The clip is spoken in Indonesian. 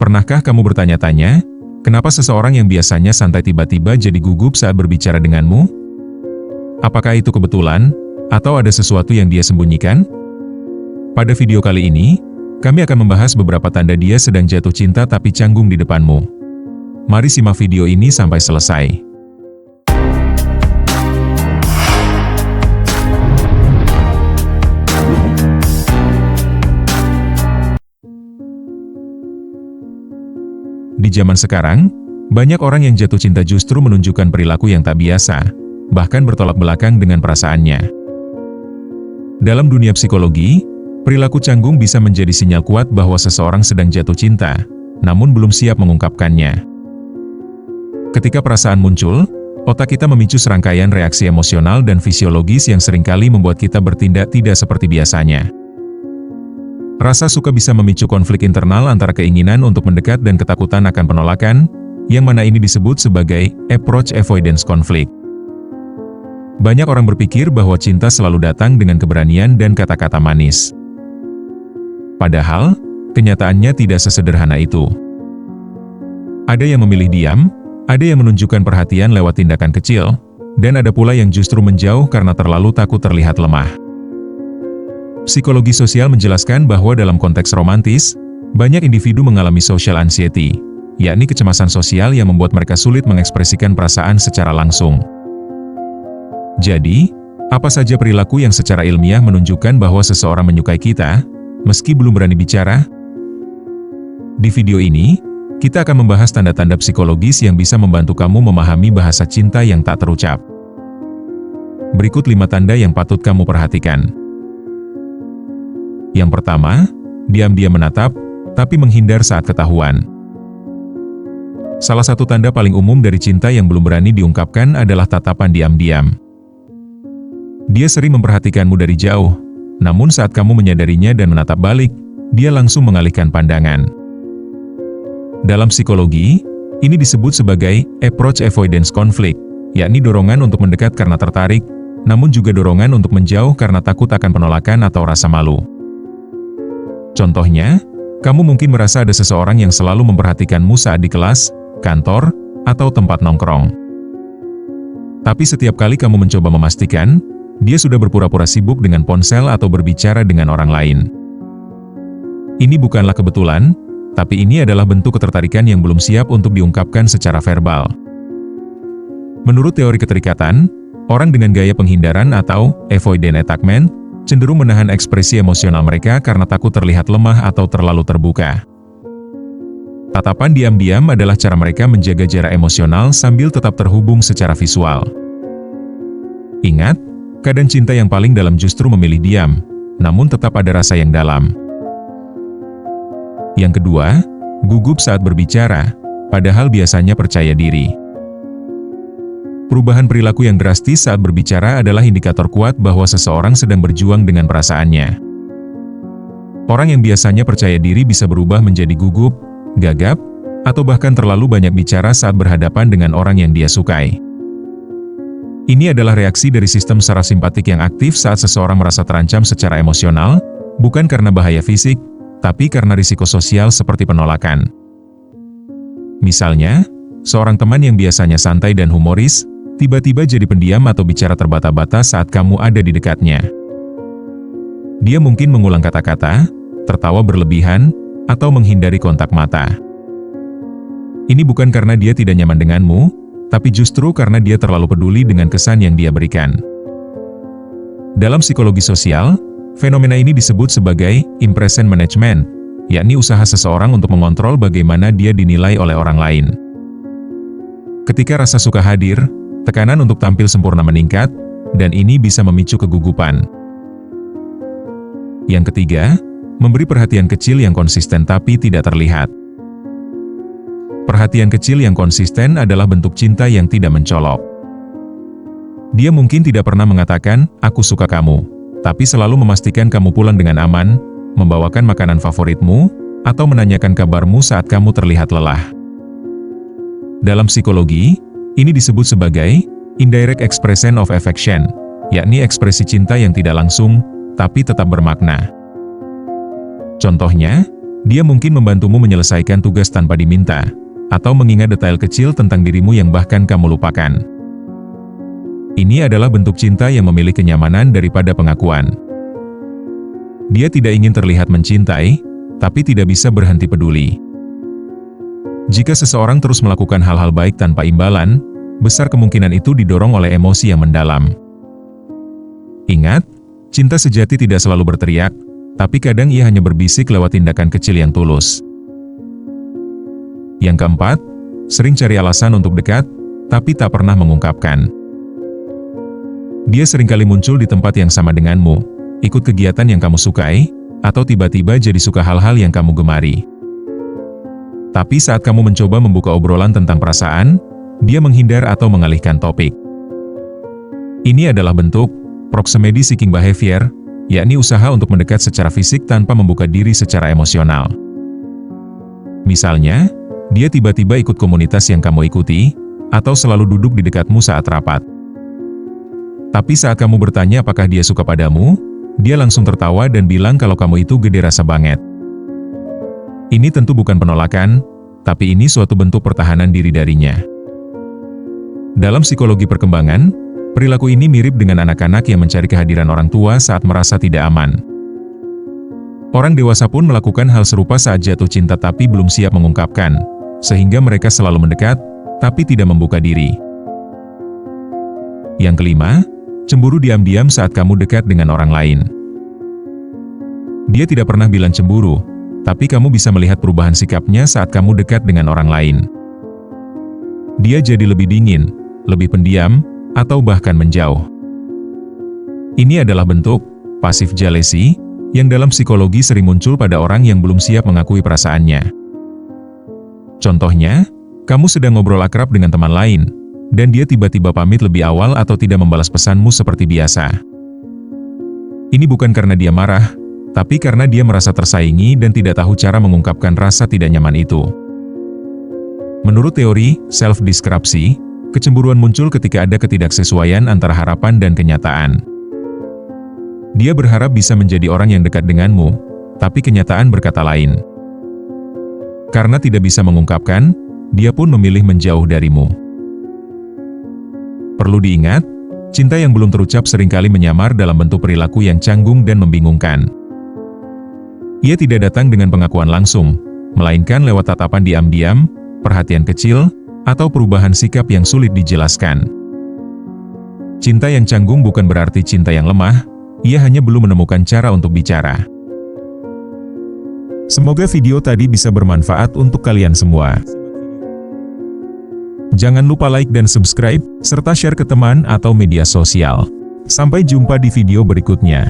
Pernahkah kamu bertanya-tanya, kenapa seseorang yang biasanya santai tiba-tiba jadi gugup saat berbicara denganmu? Apakah itu kebetulan, atau ada sesuatu yang dia sembunyikan? Pada video kali ini, kami akan membahas beberapa tanda dia sedang jatuh cinta tapi canggung di depanmu. Mari simak video ini sampai selesai. Di zaman sekarang, banyak orang yang jatuh cinta justru menunjukkan perilaku yang tak biasa, bahkan bertolak belakang dengan perasaannya. Dalam dunia psikologi, perilaku canggung bisa menjadi sinyal kuat bahwa seseorang sedang jatuh cinta, namun belum siap mengungkapkannya. Ketika perasaan muncul, otak kita memicu serangkaian reaksi emosional dan fisiologis yang seringkali membuat kita bertindak tidak seperti biasanya. Rasa suka bisa memicu konflik internal antara keinginan untuk mendekat dan ketakutan akan penolakan, yang mana ini disebut sebagai approach avoidance conflict. Banyak orang berpikir bahwa cinta selalu datang dengan keberanian dan kata-kata manis. Padahal, kenyataannya tidak sesederhana itu. Ada yang memilih diam, ada yang menunjukkan perhatian lewat tindakan kecil, dan ada pula yang justru menjauh karena terlalu takut terlihat lemah. Psikologi sosial menjelaskan bahwa dalam konteks romantis, banyak individu mengalami social anxiety, yakni kecemasan sosial yang membuat mereka sulit mengekspresikan perasaan secara langsung. Jadi, apa saja perilaku yang secara ilmiah menunjukkan bahwa seseorang menyukai kita, meski belum berani bicara? Di video ini, kita akan membahas tanda-tanda psikologis yang bisa membantu kamu memahami bahasa cinta yang tak terucap. Berikut 5 tanda yang patut kamu perhatikan. Yang pertama, diam-diam menatap, tapi menghindar saat ketahuan. Salah satu tanda paling umum dari cinta yang belum berani diungkapkan adalah tatapan diam-diam. Dia sering memperhatikanmu dari jauh, namun saat kamu menyadarinya dan menatap balik, dia langsung mengalihkan pandangan. Dalam psikologi, ini disebut sebagai approach avoidance conflict, yakni dorongan untuk mendekat karena tertarik, namun juga dorongan untuk menjauh karena takut akan penolakan atau rasa malu. Contohnya, kamu mungkin merasa ada seseorang yang selalu memperhatikanmu saat di kelas, kantor, atau tempat nongkrong. Tapi setiap kali kamu mencoba memastikan, dia sudah berpura-pura sibuk dengan ponsel atau berbicara dengan orang lain. Ini bukanlah kebetulan, tapi ini adalah bentuk ketertarikan yang belum siap untuk diungkapkan secara verbal. Menurut teori keterikatan, orang dengan gaya penghindaran atau avoidant attachment cenderung menahan ekspresi emosional mereka karena takut terlihat lemah atau terlalu terbuka. Tatapan diam-diam adalah cara mereka menjaga jarak emosional sambil tetap terhubung secara visual. Ingat, keadaan cinta yang paling dalam justru memilih diam, namun tetap ada rasa yang dalam. Yang kedua, gugup saat berbicara, padahal biasanya percaya diri. Perubahan perilaku yang drastis saat berbicara adalah indikator kuat bahwa seseorang sedang berjuang dengan perasaannya. Orang yang biasanya percaya diri bisa berubah menjadi gugup, gagap, atau bahkan terlalu banyak bicara saat berhadapan dengan orang yang dia sukai. Ini adalah reaksi dari sistem saraf simpatik yang aktif saat seseorang merasa terancam secara emosional, bukan karena bahaya fisik, tapi karena risiko sosial seperti penolakan. Misalnya, seorang teman yang biasanya santai dan humoris, tiba-tiba jadi pendiam atau bicara terbata-bata saat kamu ada di dekatnya. Dia mungkin mengulang kata-kata, tertawa berlebihan, atau menghindari kontak mata. Ini bukan karena dia tidak nyaman denganmu, tapi justru karena dia terlalu peduli dengan kesan yang dia berikan. Dalam psikologi sosial, fenomena ini disebut sebagai impression management, yakni usaha seseorang untuk mengontrol bagaimana dia dinilai oleh orang lain. Ketika rasa suka hadir, tekanan untuk tampil sempurna meningkat, dan ini bisa memicu kegugupan. Yang ketiga, memberi perhatian kecil yang konsisten tapi tidak terlihat. Perhatian kecil yang konsisten adalah bentuk cinta yang tidak mencolok. Dia mungkin tidak pernah mengatakan, "Aku suka kamu," tapi selalu memastikan kamu pulang dengan aman, membawakan makanan favoritmu, atau menanyakan kabarmu saat kamu terlihat lelah. Dalam psikologi, ini disebut sebagai indirect expression of affection, yakni ekspresi cinta yang tidak langsung, tapi tetap bermakna. Contohnya, Dia mungkin membantumu menyelesaikan tugas tanpa diminta, atau mengingat detail kecil tentang dirimu yang bahkan kamu lupakan. Ini adalah bentuk cinta yang memilih kenyamanan daripada pengakuan. Dia tidak ingin terlihat mencintai, tapi tidak bisa berhenti peduli. Jika seseorang terus melakukan hal-hal baik tanpa imbalan, besar kemungkinan itu didorong oleh emosi yang mendalam. Ingat, cinta sejati tidak selalu berteriak, tapi kadang ia hanya berbisik lewat tindakan kecil yang tulus. Yang keempat, sering cari alasan untuk dekat, tapi tak pernah mengungkapkan. Dia seringkali muncul di tempat yang sama denganmu, ikut kegiatan yang kamu sukai, atau tiba-tiba jadi suka hal-hal yang kamu gemari. Tapi saat kamu mencoba membuka obrolan tentang perasaan, dia menghindar atau mengalihkan topik. Ini adalah bentuk proximity seeking behavior, yakni usaha untuk mendekat secara fisik tanpa membuka diri secara emosional. Misalnya, dia tiba-tiba ikut komunitas yang kamu ikuti, atau selalu duduk di dekatmu saat rapat. Tapi saat kamu bertanya apakah dia suka padamu, dia langsung tertawa dan bilang kalau kamu itu gede rasa banget. Ini tentu bukan penolakan, tapi ini suatu bentuk pertahanan diri darinya. Dalam psikologi perkembangan, perilaku ini mirip dengan anak-anak yang mencari kehadiran orang tua saat merasa tidak aman. Orang dewasa pun melakukan hal serupa saat jatuh cinta tapi belum siap mengungkapkan, sehingga mereka selalu mendekat, tapi tidak membuka diri. Yang kelima, cemburu diam-diam saat kamu dekat dengan orang lain. Dia tidak pernah bilang cemburu, tapi kamu bisa melihat perubahan sikapnya saat kamu dekat dengan orang lain. Dia jadi lebih dingin, lebih pendiam, atau bahkan menjauh. Ini adalah bentuk passive jealousy, yang dalam psikologi sering muncul pada orang yang belum siap mengakui perasaannya. Contohnya, kamu sedang ngobrol akrab dengan teman lain, dan dia tiba-tiba pamit lebih awal atau tidak membalas pesanmu seperti biasa. Ini bukan karena dia marah, tapi karena dia merasa tersaingi dan tidak tahu cara mengungkapkan rasa tidak nyaman itu. Menurut teori self-deskripsi, kecemburuan muncul ketika ada ketidaksesuaian antara harapan dan kenyataan. Dia berharap bisa menjadi orang yang dekat denganmu, tapi kenyataan berkata lain. Karena tidak bisa mengungkapkan, dia pun memilih menjauh darimu. Perlu diingat, cinta yang belum terucap seringkali menyamar dalam bentuk perilaku yang canggung dan membingungkan. Ia tidak datang dengan pengakuan langsung, melainkan lewat tatapan diam-diam, perhatian kecil, atau perubahan sikap yang sulit dijelaskan. Cinta yang canggung bukan berarti cinta yang lemah, ia hanya belum menemukan cara untuk bicara. Semoga video tadi bisa bermanfaat untuk kalian semua. Jangan lupa like dan subscribe, serta share ke teman atau media sosial. Sampai jumpa di video berikutnya.